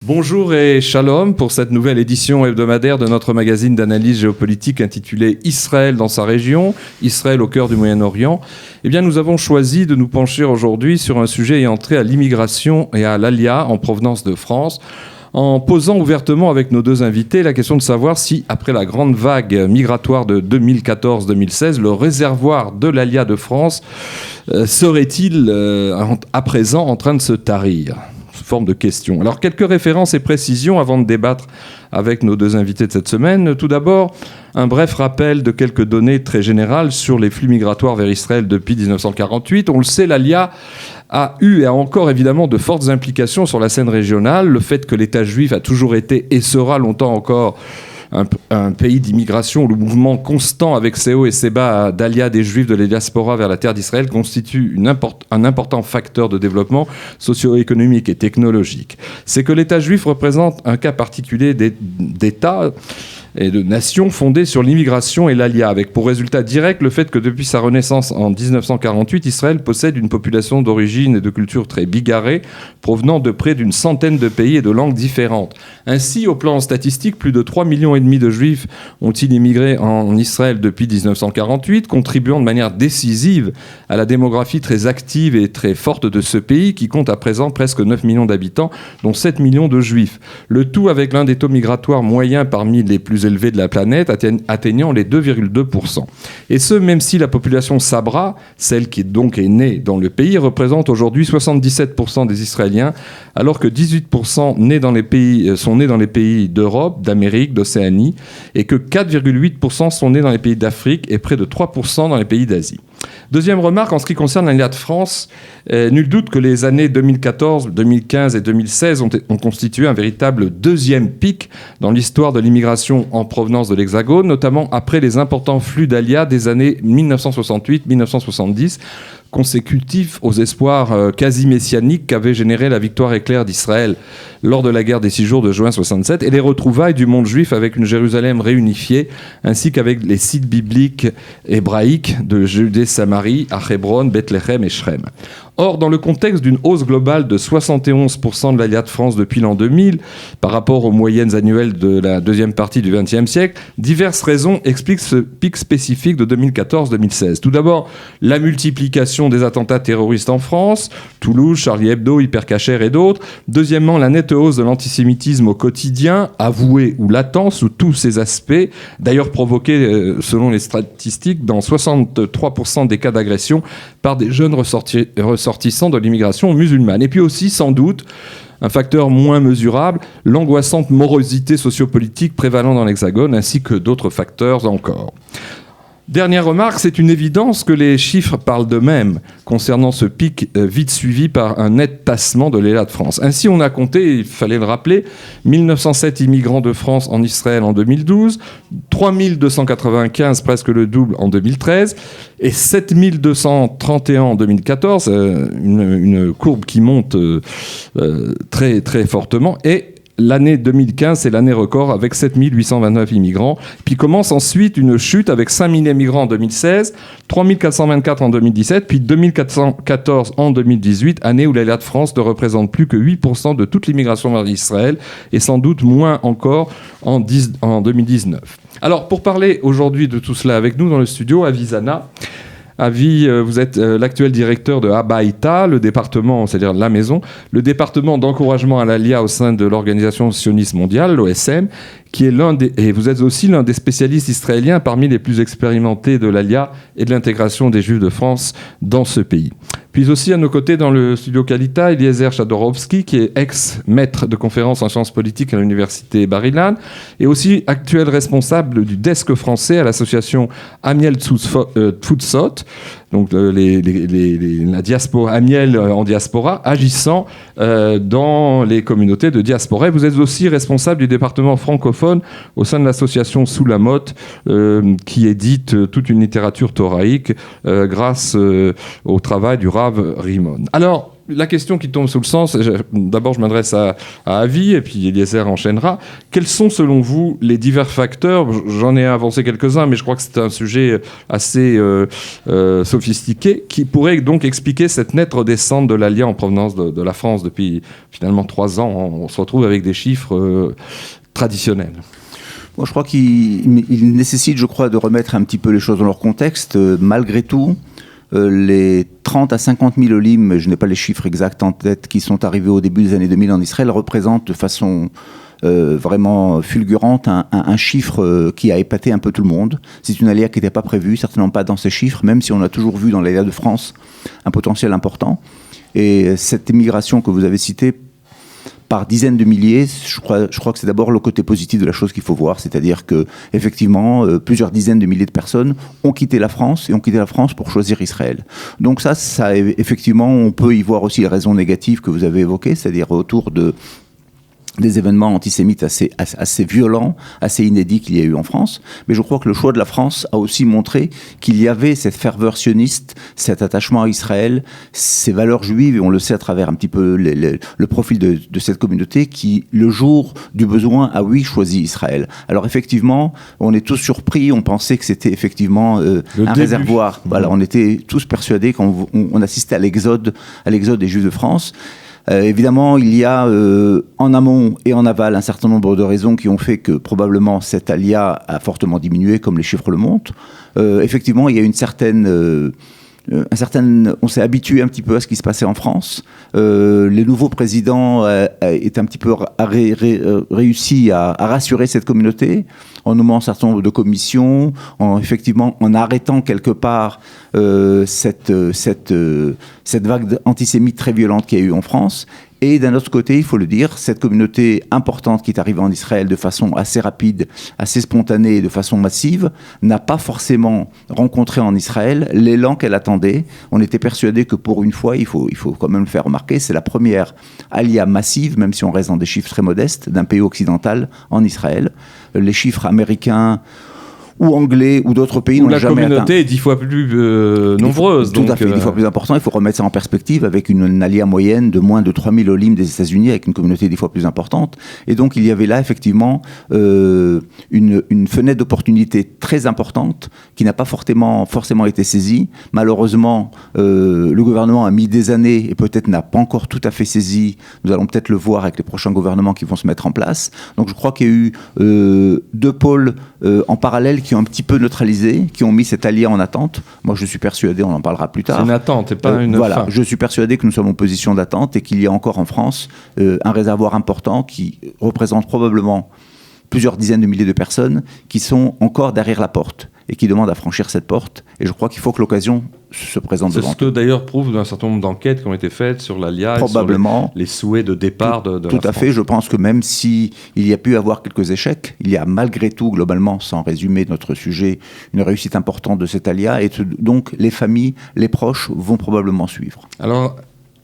Bonjour et shalom pour cette nouvelle édition hebdomadaire de notre magazine d'analyse géopolitique intitulé Israël dans sa région, Israël au cœur du Moyen-Orient. Eh bien, nous avons choisi de nous pencher aujourd'hui sur un sujet ayant trait à l'immigration et à l'Aliyah en provenance de France, en posant ouvertement avec nos deux invités la question de savoir si, après la grande vague migratoire de 2014-2016, le réservoir de l'Aliyah de France serait-il à présent en train de se tarir ? Forme de question. Alors, quelques références et précisions avant de débattre avec nos deux invités de cette semaine. Tout d'abord, un bref rappel de quelques données très générales sur les flux migratoires vers Israël depuis 1948. On le sait, l'Aliyah a eu et a encore évidemment de fortes implications sur la scène régionale. Le fait que l'État juif a toujours été et sera longtemps encore un pays d'immigration où le mouvement constant avec ses hauts et ses bas d'Aliyah des Juifs de la diaspora vers la terre d'Israël constitue un important facteur de développement socio-économique et technologique. C'est que l'État juif représente un cas particulier d'État et de nation fondée sur l'immigration et l'Aliyah, avec pour résultat direct le fait que depuis sa renaissance en 1948, Israël possède une population d'origine et de culture très bigarrée, provenant de près d'une centaine de pays et de langues différentes. Ainsi, au plan statistique, plus de 3,5 millions de Juifs ont-ils immigré en Israël depuis 1948, contribuant de manière décisive à la démographie très active et très forte de ce pays, qui compte à présent presque 9 millions d'habitants, dont 7 millions de Juifs. Le tout avec l'un des taux migratoires moyens parmi les plus élevés de la planète, atteignant les 2,2%. Et ce, même si la population sabra, celle qui donc est née dans le pays, représente aujourd'hui 77% des Israéliens, alors que 18% sont nés dans les pays d'Europe, d'Amérique, d'Océanie, et que 4,8% sont nés dans les pays d'Afrique et près de 3% dans les pays d'Asie. Deuxième remarque, en ce qui concerne l'Aliyah de France, nul doute que les années 2014, 2015 et 2016 ont constitué un véritable deuxième pic dans l'histoire de l'immigration en provenance de l'Hexagone, notamment après les importants flux d'Aliyah des années 1968-1970, consécutifs aux espoirs quasi messianiques qu'avait généré la victoire éclair d'Israël lors de la guerre des 6 jours de juin 67 et les retrouvailles du monde juif avec une Jérusalem réunifiée, ainsi qu'avec les sites bibliques hébraïques de Judée-Samarie, à Hébron, Bethléem et Shrem. Or, dans le contexte d'une hausse globale de 71% de l'Aliyah de France depuis l'an 2000, par rapport aux moyennes annuelles de la deuxième partie du XXe siècle, diverses raisons expliquent ce pic spécifique de 2014-2016. Tout d'abord, la multiplication des attentats terroristes en France, Toulouse, Charlie Hebdo, Hypercacher et d'autres. Deuxièmement, la nette hausse de l'antisémitisme au quotidien, avoué ou latent, sous tous ses aspects, d'ailleurs provoqué, selon les statistiques, dans 63% des cas d'agression par des jeunes ressortissants de l'immigration musulmane. Et puis aussi, sans doute, un facteur moins mesurable, l'angoissante morosité sociopolitique prévalant dans l'Hexagone, ainsi que d'autres facteurs encore. Dernière remarque, c'est une évidence que les chiffres parlent d'eux-mêmes concernant ce pic vite suivi par un net tassement de l'Aliyah de France. Ainsi, on a compté, il fallait le rappeler, 1907 immigrants de France en Israël en 2012, 3295, presque le double en 2013, et 7231 en 2014, une courbe qui monte très, très fortement, et l'année 2015, c'est l'année record avec 7829 immigrants. Puis commence ensuite une chute avec 5000 immigrants en 2016, 3424 en 2017, puis 2414 en 2018, année où l'Aliyah de France ne représente plus que 8% de toute l'immigration vers Israël et sans doute moins encore en 2019. Alors, pour parler aujourd'hui de tout cela avec nous dans le studio, Avi Zana. Avi, vous êtes l'actuel directeur de Habaïta, le département, c'est-à-dire la maison, le département d'encouragement à l'Aliyah au sein de l'Organisation sioniste mondiale, l'OSM, qui est et vous êtes aussi l'un des spécialistes israéliens parmi les plus expérimentés de l'Aliyah et de l'intégration des Juifs de France dans ce pays. Puis aussi à nos côtés dans le studio Kalita, Eliezer Chadorovski, qui est ex-maître de conférences en sciences politiques à l'université Bar-Ilan, et aussi actuel responsable du desk français à l'association Amiel Tfutsot, donc la diaspora, Amiel en diaspora, agissant dans les communautés de diaspora. Et vous êtes aussi responsable du département francophone au sein de l'association Soulamot, qui édite toute une littérature thoraïque grâce au travail du Rav Rimon. Alors, la question qui tombe sous le sens, d'abord je m'adresse à Avi et puis Eliezer enchaînera. Quels sont selon vous les divers facteurs, j'en ai avancé quelques-uns, mais je crois que c'est un sujet assez sophistiqué, qui pourrait donc expliquer cette nette redescente de l'ALIA en provenance de la France depuis finalement 3 ans. On se retrouve avec des chiffres traditionnels. Bon, je crois qu'il nécessite, de remettre un petit peu les choses dans leur contexte. Malgré tout, les 30 à 50 000 olim, je n'ai pas les chiffres exacts en tête, qui sont arrivés au début des années 2000 en Israël, représentent de façon vraiment fulgurante un chiffre qui a épaté un peu tout le monde. C'est une alia qui n'était pas prévue, certainement pas dans ces chiffres, même si on a toujours vu dans l'alia de France un potentiel important. Et cette immigration que vous avez citée, par dizaines de milliers, je crois que c'est d'abord le côté positif de la chose qu'il faut voir, c'est-à-dire que effectivement, plusieurs dizaines de milliers de personnes ont quitté la France et ont quitté la France pour choisir Israël. Donc ça effectivement, on peut y voir aussi les raisons négatives que vous avez évoquées, c'est-à-dire autour des événements antisémites assez violents, assez inédits qu'il y a eu en France. Mais je crois que le choix de la France a aussi montré qu'il y avait cette ferveur sioniste, cet attachement à Israël, ces valeurs juives, et on le sait à travers un petit peu le profil de cette communauté qui, le jour du besoin, a choisi Israël. Alors effectivement, on est tous surpris, on pensait que c'était effectivement un réservoir. Voilà, on était tous persuadés qu'on assistait à l'exode des Juifs de France. Évidemment, il y a en amont et en aval un certain nombre de raisons qui ont fait que probablement cette alia a fortement diminué, comme les chiffres le montrent. Effectivement, il y a une certaine... on s'est habitué un petit peu à ce qui se passait en France. Les nouveaux présidents est un petit peu réussi à rassurer cette communauté en nommant un certain nombre de commissions, en arrêtant quelque part cette vague antisémite très violente qu'il y a eu en France. Et d'un autre côté, il faut le dire, cette communauté importante qui est arrivée en Israël de façon assez rapide, assez spontanée et de façon massive, n'a pas forcément rencontré en Israël l'élan qu'elle attendait. On était persuadé que pour une fois, il faut quand même le faire remarquer, c'est la première alia massive, même si on reste dans des chiffres très modestes, d'un pays occidental en Israël. Les chiffres américains ou anglais ou d'autres pays n'ont jamais atteint. La communauté est 10 fois plus nombreuse. Tout à fait, 10 fois plus important. Il faut remettre ça en perspective avec une alia moyenne de moins de 3000 olim des États-Unis, avec une communauté 10 fois plus importante. Et donc, il y avait là, effectivement, une fenêtre d'opportunité très importante qui n'a pas forcément été saisie. Malheureusement, le gouvernement a mis des années et peut-être n'a pas encore tout à fait saisi. Nous allons peut-être le voir avec les prochains gouvernements qui vont se mettre en place. Donc, je crois qu'il y a eu 2 pôles en parallèle qui ont un petit peu neutralisé, qui ont mis cette alia en attente. Moi, je suis persuadé, on en parlera plus tard. C'est une attente et pas une fin. Je suis persuadé que nous sommes en position d'attente et qu'il y a encore en France un réservoir important qui représente probablement plusieurs dizaines de milliers de personnes qui sont encore derrière la porte et qui demandent à franchir cette porte. Et je crois qu'il faut que l'occasion se présente devant. C'est ce que d'ailleurs prouve un certain nombre d'enquêtes qui ont été faites sur l'ALIA, probablement, sur les souhaits de départ de tout à fait. Je pense que même si il y a pu avoir quelques échecs, il y a malgré tout, globalement, sans résumer notre sujet, une réussite importante de cette ALIA. Et donc, les familles, les proches vont probablement suivre. Alors,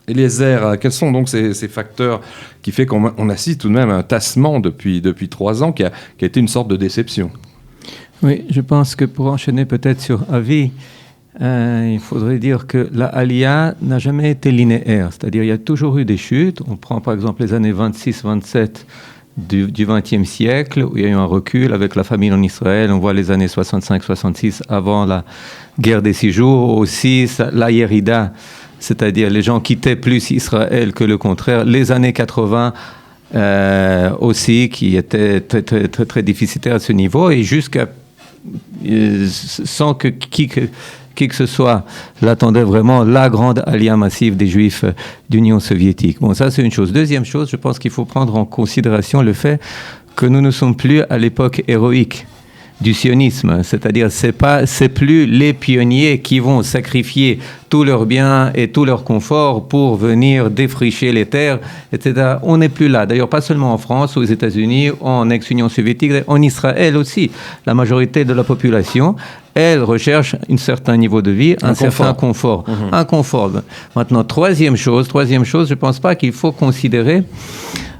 Eliezer, quels sont donc ces facteurs qui fait qu'on assiste tout de même à un tassement depuis 3 ans qui a été une sorte de déception? Oui, je pense que pour enchaîner peut-être sur Avi, il faudrait dire que la Aliyah n'a jamais été linéaire. C'est-à-dire il y a toujours eu des chutes. On prend par exemple les années 26-27 du XXe siècle, où il y a eu un recul avec la famine en Israël. On voit les années 65-66 avant la guerre des 6 jours. Aussi la Yérida, c'est-à-dire les gens quittaient plus Israël que le contraire. Les années 80 aussi, qui étaient très, très, très, très déficitaires à ce niveau, et jusqu'à sans que qui que ce soit l'attendait vraiment la grande alliance massive des Juifs d'Union soviétique. Bon, ça c'est une chose. Deuxième chose, je pense qu'il faut prendre en considération le fait que nous ne sommes plus à l'époque héroïque du sionisme, c'est-à-dire c'est plus les pionniers qui vont sacrifier tous leurs biens et tout leur confort pour venir défricher les terres, etc. On n'est plus là. D'ailleurs, pas seulement en France, aux États-Unis, en ex-Union soviétique, en Israël aussi. La majorité de la population, elle recherche un certain niveau de vie, un certain confort. Un confort. Maintenant, troisième chose, je ne pense pas qu'il faut considérer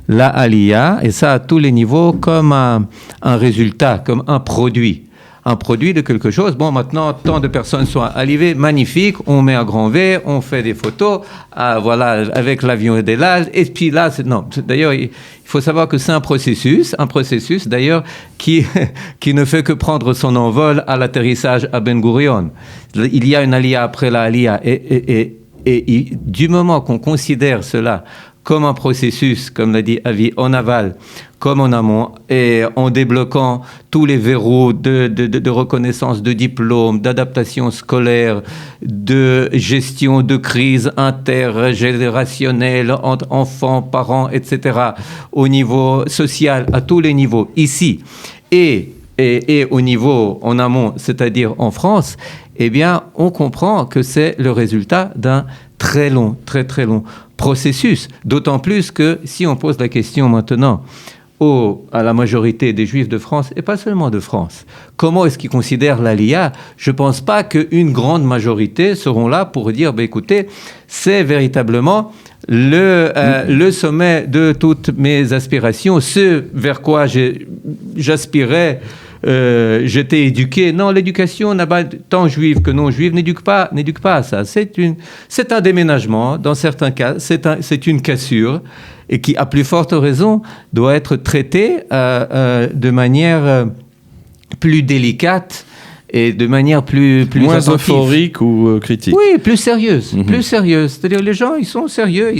la Aliyah, et ça à tous les niveaux, comme un résultat, comme un produit. un produit de quelque chose. Bon, maintenant, tant de personnes sont arrivées, magnifique, on met un grand V, on fait des photos, voilà, avec l'avion et là, et puis là, non. D'ailleurs, il faut savoir que c'est un processus d'ailleurs, qui ne fait que prendre son envol à l'atterrissage à Ben Gurion. Il y a une aliyah après la aliyah, et du moment qu'on considère cela comme un processus, comme l'a dit Avi, en aval, comme en amont, et en débloquant tous les verrous de reconnaissance de diplômes, d'adaptation scolaire, de gestion de crise intergénérationnelle entre enfants, parents, etc., au niveau social, à tous les niveaux, ici, et au niveau en amont, c'est-à-dire en France, eh bien, on comprend que c'est le résultat d'un très long processus. D'autant plus que si on pose la question maintenant à la majorité des Juifs de France, et pas seulement de France, comment est-ce qu'ils considèrent l'Aliyah? Je ne pense pas qu'une grande majorité seront là pour dire, écoutez, c'est véritablement le sommet de toutes mes aspirations, ce vers quoi j'aspirais. J'étais éduqué. Non, l'éducation, tant juive que non juive, n'éduque pas à ça. C'est un déménagement. Dans certains cas, c'est une cassure et qui, à plus forte raison, doit être traitée de manière plus délicate et de manière plus moins attentive. Euphorique ou critique. Oui, plus sérieuse. C'est-à-dire les gens, ils sont sérieux,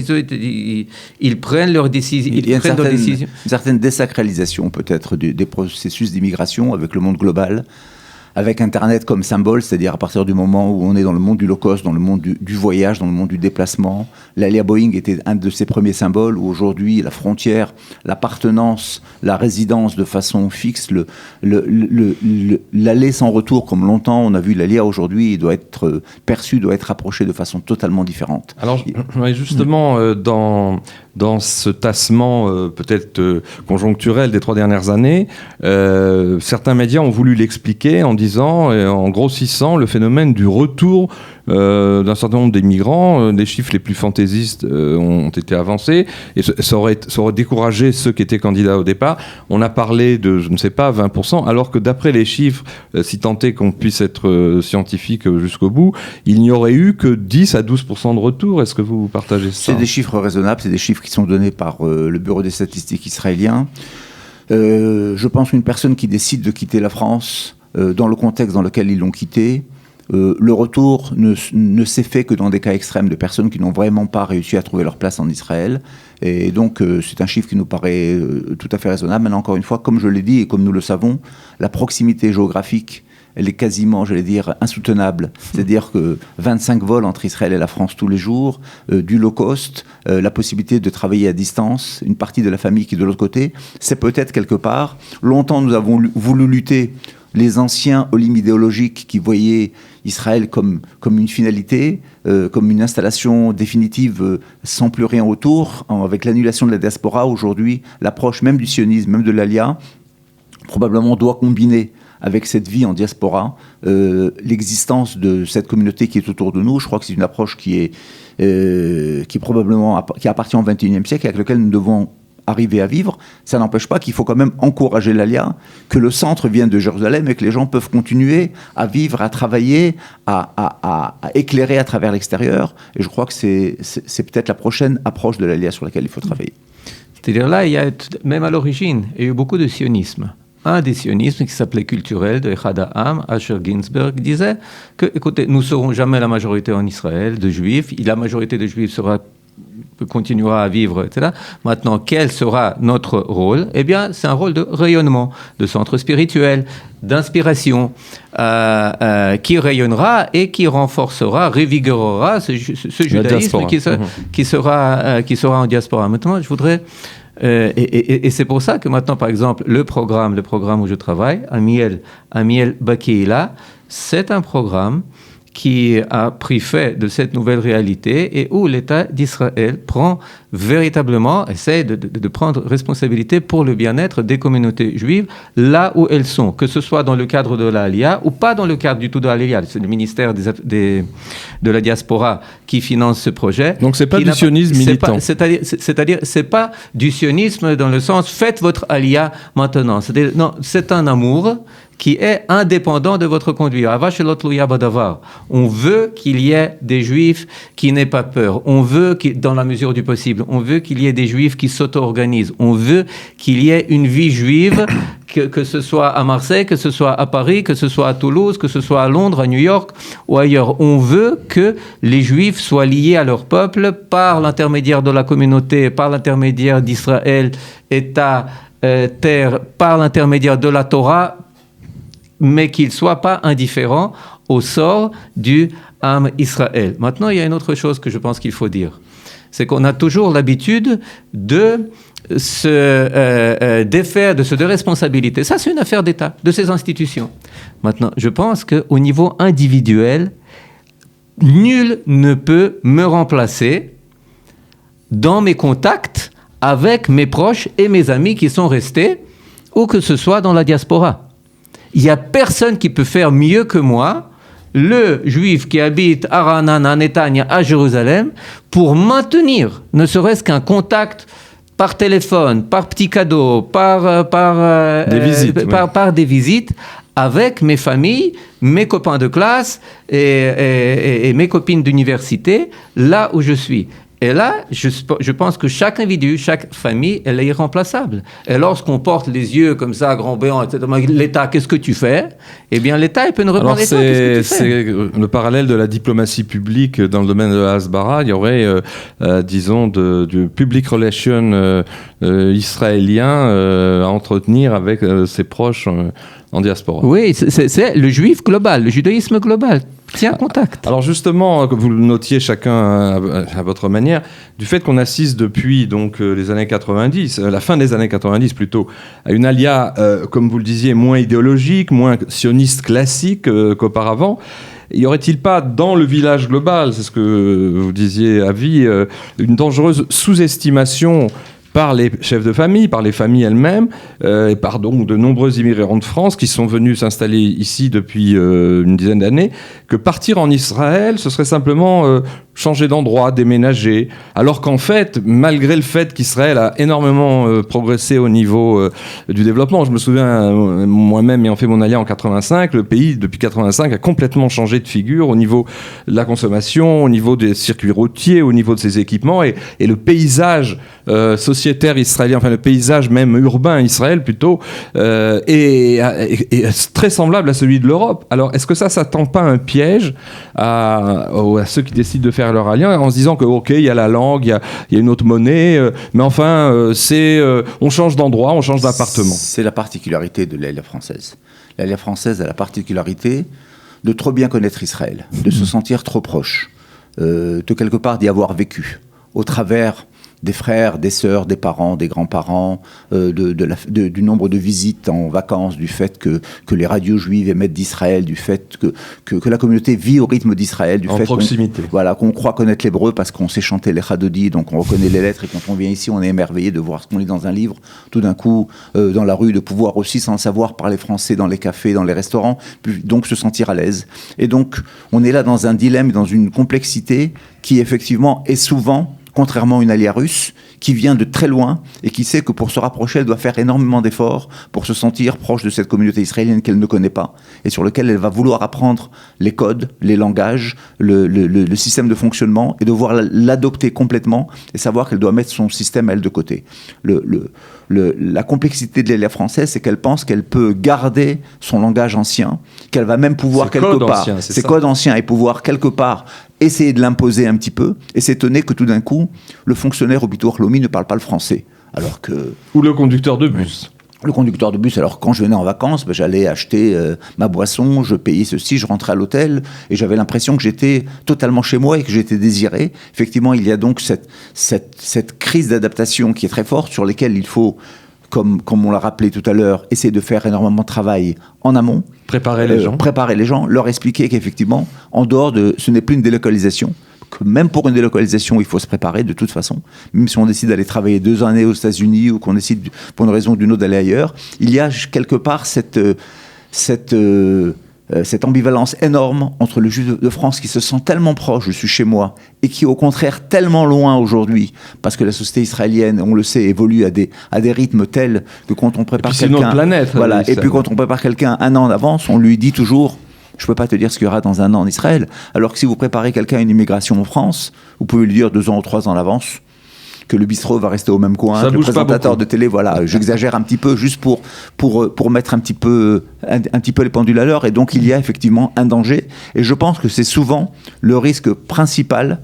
ils prennent leurs décisions. Il y a une certaine désacralisation peut-être des processus d'immigration avec le monde global, avec Internet comme symbole, c'est-à-dire à partir du moment où on est dans le monde du low-cost, dans le monde du voyage, dans le monde du déplacement. L'Alia Boeing était un de ses premiers symboles, où aujourd'hui la frontière, l'appartenance, la résidence de façon fixe, l'aller sans retour, comme longtemps on a vu l'Alia aujourd'hui, il doit être perçu, doit être approché de façon totalement différente. Alors justement, dans ce tassement peut-être conjoncturel des 3 dernières années, certains médias ont voulu l'expliquer en en grossissant le phénomène du retour d'un certain nombre des migrants. Les chiffres les plus fantaisistes ont été avancés et ça aurait découragé ceux qui étaient candidats au départ. On a parlé de, je ne sais pas, 20%, alors que d'après les chiffres, si tant est qu'on puisse être scientifique jusqu'au bout, il n'y aurait eu que 10 à 12% de retour. Est-ce que vous partagez ça? C'est des chiffres raisonnables, c'est des chiffres qui sont donnés par le Bureau des statistiques israélien. Je pense qu'une personne qui décide de quitter la France, dans le contexte dans lequel ils l'ont quitté, le retour ne s'est fait que dans des cas extrêmes de personnes qui n'ont vraiment pas réussi à trouver leur place en Israël. Et donc, c'est un chiffre qui nous paraît tout à fait raisonnable. Maintenant, encore une fois, comme je l'ai dit et comme nous le savons, la proximité géographique, elle est quasiment, j'allais dire, insoutenable. C'est-à-dire que 25 vols entre Israël et la France tous les jours, du low cost, la possibilité de travailler à distance, une partie de la famille qui est de l'autre côté, c'est peut-être quelque part. Longtemps, nous avons voulu lutter. Les anciens Olim idéologiques qui voyaient Israël comme une finalité, comme une installation définitive sans plus rien autour, avec l'annulation de la diaspora, aujourd'hui, l'approche même du sionisme, même de l'Alia, probablement doit combiner avec cette vie en diaspora, l'existence de cette communauté qui est autour de nous. Je crois que c'est une approche qui appartient au XXIe siècle et avec laquelle nous devons arriver à vivre. Ça n'empêche pas qu'il faut quand même encourager l'Alia, que le centre vienne de Jérusalem et que les gens peuvent continuer à vivre, à travailler, à éclairer à travers l'extérieur. Et je crois que c'est peut-être la prochaine approche de l'Alia sur laquelle il faut travailler. C'est-à-dire là, il y a, même à l'origine, il y a eu beaucoup de sionisme. Un des sionismes qui s'appelait culturel de Echad Ha'am, Asher Ginsberg, disait que, écoutez, nous ne serons jamais la majorité en Israël de juifs, la majorité de juifs continuera à vivre, etc. Maintenant, quel sera notre rôle? Eh bien, c'est un rôle de rayonnement, de centre spirituel, d'inspiration, qui rayonnera et qui renforcera, revigorera ce judaïsme qui sera en diaspora. Maintenant, je voudrais... et c'est pour ça que maintenant, par exemple, le programme où je travaille, Amiel Bakeila, c'est un programme qui a pris fait de cette nouvelle réalité et où l'État d'Israël prend véritablement, essaie de prendre responsabilité pour le bien-être des communautés juives là où elles sont, que ce soit dans le cadre de l'Aliyah ou pas dans le cadre du tout de l'Aliyah. C'est le ministère de la diaspora qui finance ce projet. Donc c'est pas du sionisme militant. C'est-à-dire c'est pas du sionisme dans le sens faites votre Aliyah maintenant. C'est-à-dire non, c'est un amour qui est indépendant de votre conduite. On veut qu'il y ait des juifs qui n'aient pas peur. On veut, dans la mesure du possible, on veut qu'il y ait des juifs qui s'auto-organisent. On veut qu'il y ait une vie juive, que ce soit à Marseille, que ce soit à Paris, que ce soit à Toulouse, que ce soit à Londres, à New York ou ailleurs. On veut que les juifs soient liés à leur peuple par l'intermédiaire de la communauté, par l'intermédiaire d'Israël, État, terre, par l'intermédiaire de la Torah, mais qu'ils ne soient pas indifférents au sort du Am Israël. Maintenant, il y a une autre chose que je pense qu'il faut dire. C'est qu'on a toujours l'habitude de se défaire de ce de responsabilité. Ça, c'est une affaire d'État, de ces institutions. Maintenant, je pense qu'au niveau individuel, nul ne peut me remplacer dans mes contacts avec mes proches et mes amis qui sont restés, ou que ce soit dans la diaspora. Il n'y a personne qui peut faire mieux que moi, le juif qui habite à Ra'anana, à Netanya, à Jérusalem, pour maintenir ne serait-ce qu'un contact par téléphone, par petit cadeau, par des visites avec mes familles, mes copains de classe et mes copines d'université, là où je suis. Et là, je pense que chaque individu, chaque famille, elle est irremplaçable. Et lorsqu'on porte les yeux comme ça, grand béant, etc., l'État, qu'est-ce que tu fais ? Eh bien, l'État, il peut nous répondre, l'État, qu'est-ce que tu fais ? C'est le parallèle de la diplomatie publique dans le domaine de la Hasbara. Il y aurait, disons, du public relation israélien à entretenir avec ses proches en diaspora. Oui, c'est le juif global, le judaïsme global. C'est un contact. Alors justement, comme vous le notiez chacun à votre manière, du fait qu'on assiste depuis donc les années 90, la fin des années 90 plutôt, à une alia, comme vous le disiez, moins idéologique, moins sioniste classique qu'auparavant, y aurait-il pas dans le village global, c'est ce que vous disiez Avi, une dangereuse sous-estimation par les chefs de famille, par les familles elles-mêmes, et par donc de nombreux immigrants de France qui sont venus s'installer ici depuis une dizaine d'années, que partir en Israël, ce serait simplement changer d'endroit, déménager, alors qu'en fait, malgré le fait qu'Israël a énormément progressé au niveau du développement, je me souviens moi-même ayant fait mon alia en 85, le pays depuis 85 a complètement changé de figure au niveau de la consommation, au niveau des circuits routiers, au niveau de ses équipements, et le paysage sociétaire israélien, enfin le paysage même urbain Israël plutôt, est très semblable à celui de l'Europe. Alors est-ce que ça tend pas un piège à ceux qui décident de faire leur alliance en se disant que ok, il y a la langue, il y a une autre monnaie, mais enfin on change d'endroit, on change d'appartement. C'est la particularité de l'alliance française. L'alliance française a la particularité de trop bien connaître Israël, de se sentir trop proche, de quelque part d'y avoir vécu, au travers des frères, des sœurs, des parents, des grands-parents, du nombre de visites en vacances, du fait que les radios juives émettent d'Israël, du fait que la communauté vit au rythme d'Israël, du en fait proximité. qu'on croit connaître l'hébreu parce qu'on sait chanter les chadodi, donc on reconnaît les lettres, et quand on vient ici, on est émerveillé de voir ce qu'on lit dans un livre, tout d'un coup, dans la rue, de pouvoir aussi, sans le savoir, parler français dans les cafés, dans les restaurants, puis donc se sentir à l'aise. Et donc, on est là dans un dilemme, dans une complexité qui, effectivement, est souvent, contrairement à une alia russe, qui vient de très loin et qui sait que pour se rapprocher, elle doit faire énormément d'efforts pour se sentir proche de cette communauté israélienne qu'elle ne connaît pas et sur laquelle elle va vouloir apprendre les codes, les langages, le système de fonctionnement et devoir l'adopter complètement et savoir qu'elle doit mettre son système, elle, de côté. La complexité de l'alia française, c'est qu'elle pense qu'elle peut garder son langage ancien, qu'elle va même pouvoir ses codes anciens et pouvoir quelque part essayer de l'imposer un petit peu et s'étonner que tout d'un coup, le fonctionnaire au Bitour Lomi ne parle pas le français. Alors que... Ou le conducteur de bus. Le conducteur de bus, alors quand je venais en vacances, j'allais acheter ma boisson, je payais ceci, je rentrais à l'hôtel et j'avais l'impression que j'étais totalement chez moi et que j'étais désiré. Effectivement, il y a donc cette crise d'adaptation qui est très forte, sur laquelle il faut, comme on l'a rappelé tout à l'heure, essayer de faire énormément de travail en amont. Préparer les gens, leur expliquer qu'effectivement, en dehors ce n'est plus une délocalisation, que même pour une délocalisation, il faut se préparer de toute façon. Même si on décide d'aller travailler 2 années aux États-Unis ou qu'on décide, pour une raison ou d'une autre, d'aller ailleurs, il y a quelque part cette cette ambivalence énorme entre le juif de France qui se sent tellement proche, je suis chez moi, et qui est au contraire tellement loin aujourd'hui, parce que la société israélienne, on le sait, évolue à des rythmes tels que quand on prépare quelqu'un... C'est notre planète. Voilà, et puis quand on prépare quelqu'un un an en avance, on lui dit toujours... Je ne peux pas te dire ce qu'il y aura dans un an en Israël, alors que si vous préparez quelqu'un à une immigration en France, vous pouvez lui dire 2 ans ou 3 ans en avance, que le bistrot va rester au même coin, que le présentateur de télé, voilà, j'exagère un petit peu juste pour mettre un petit peu les pendules à l'heure, et donc il y a effectivement un danger, et je pense que c'est souvent le risque principal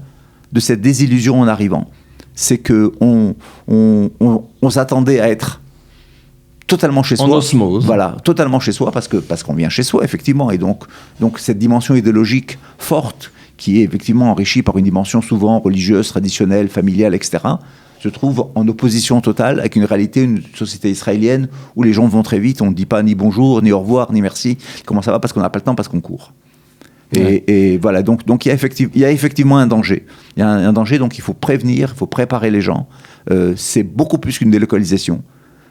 de cette désillusion en arrivant, c'est que on s'attendait à être totalement chez soi. En osmose. Voilà, totalement chez soi, parce qu'on vient chez soi, effectivement, et donc cette dimension idéologique forte, qui est effectivement enrichi par une dimension souvent religieuse, traditionnelle, familiale, etc., se trouve en opposition totale avec une réalité, une société israélienne où les gens vont très vite, on ne dit pas ni bonjour, ni au revoir, ni merci, comment ça va, parce qu'on n'a pas le temps, parce qu'on court. Et voilà, donc il y a effectivement un danger. Il y a un danger, donc il faut prévenir, il faut préparer les gens. C'est beaucoup plus qu'une délocalisation.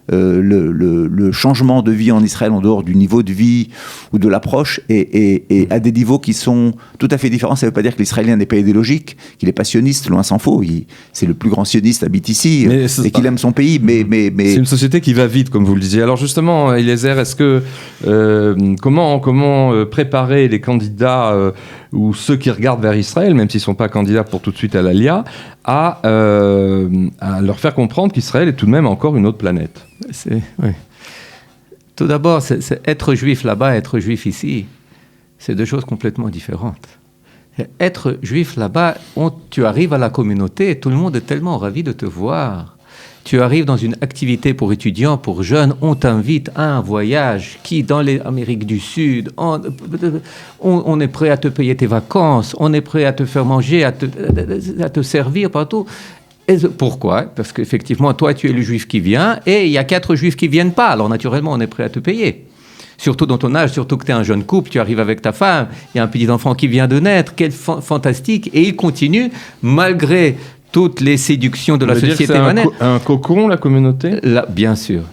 Le changement de vie en Israël en dehors du niveau de vie ou de l'approche et à des niveaux qui sont tout à fait différents. Ça ne veut pas dire que l'Israélien n'est pas idéologique, qu'il n'est pas sioniste, loin s'en faut. C'est le plus grand sioniste habite ici et qu'il aime son pays. Mais c'est une société qui va vite, comme vous le disiez. Alors justement, Eliezer, est-ce que comment préparer les candidats ou ceux qui regardent vers Israël, même s'ils ne sont pas candidats pour tout de suite à l'Alia, à leur faire comprendre qu'Israël est tout de même encore une autre planète? Oui. Tout d'abord, c'est être juif là-bas, être juif ici, c'est 2 choses complètement différentes. Être juif là-bas, tu arrives à la communauté, tout le monde est tellement ravi de te voir. Tu arrives dans une activité pour étudiants, pour jeunes, on t'invite à un voyage qui, dans l'Amérique du Sud, on est prêt à te payer tes vacances, on est prêt à te faire manger, à te servir partout. Et pourquoi? Parce qu'effectivement, toi, tu es le juif qui vient, et il y a 4 juifs qui ne viennent pas, alors naturellement, on est prêt à te payer. Surtout dans ton âge, surtout que tu es un jeune couple, tu arrives avec ta femme, il y a un petit enfant qui vient de naître, quel fantastique, et il continue, malgré toutes les séductions de la société. C'est un cocon, la communauté? Bien sûr.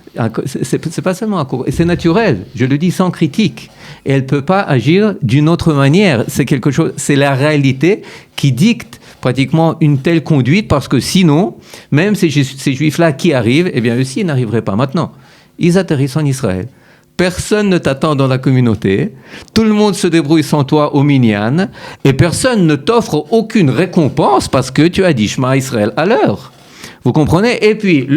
C'est pas seulement un cocon. Et c'est naturel, je le dis sans critique. Et elle ne peut pas agir d'une autre manière. C'est la réalité qui dicte pratiquement une telle conduite, parce que sinon, même ces juifs-là qui arrivent, eh bien, eux aussi, ils n'arriveraient pas maintenant. Ils atterrissent en Israël. Personne ne t'attend dans la communauté, tout le monde se débrouille sans toi au minyan, et personne ne t'offre aucune récompense parce que tu as dit Shema Israël à l'heure. Vous comprenez? Et puis,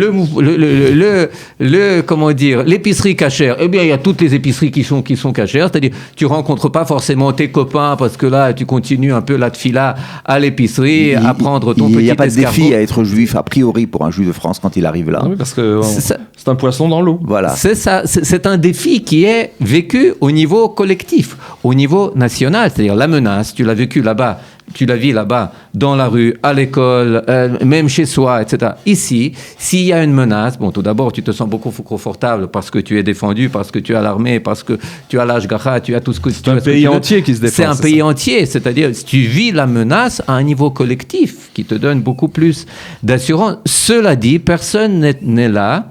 comment dire, l'épicerie cachère, eh bien, il y a toutes les épiceries qui sont cachères, c'est-à-dire, tu rencontres pas forcément tes copains parce que là, tu continues un peu la tfila à l'épicerie, à prendre ton petit escargot. Il n'y a pas de défi à être juif, a priori, pour un juif de France quand il arrive là. Oui, parce que c'est un poisson dans l'eau. Voilà. C'est ça, c'est un défi qui est vécu au niveau collectif, au niveau national, c'est-à-dire la menace, tu l'as vécu là-bas. Tu la vis là-bas, dans la rue, à l'école, même chez soi, etc. Ici, s'il y a une menace, bon, tout d'abord, tu te sens beaucoup confortable parce que tu es défendu, parce que tu as l'armée, parce que tu as l'Ashgacha, tu as tout ce que tu veux. C'est un pays entier qui se défend. C'est un pays entier, c'est-à-dire tu vis la menace à un niveau collectif qui te donne beaucoup plus d'assurance. Cela dit, personne n'est là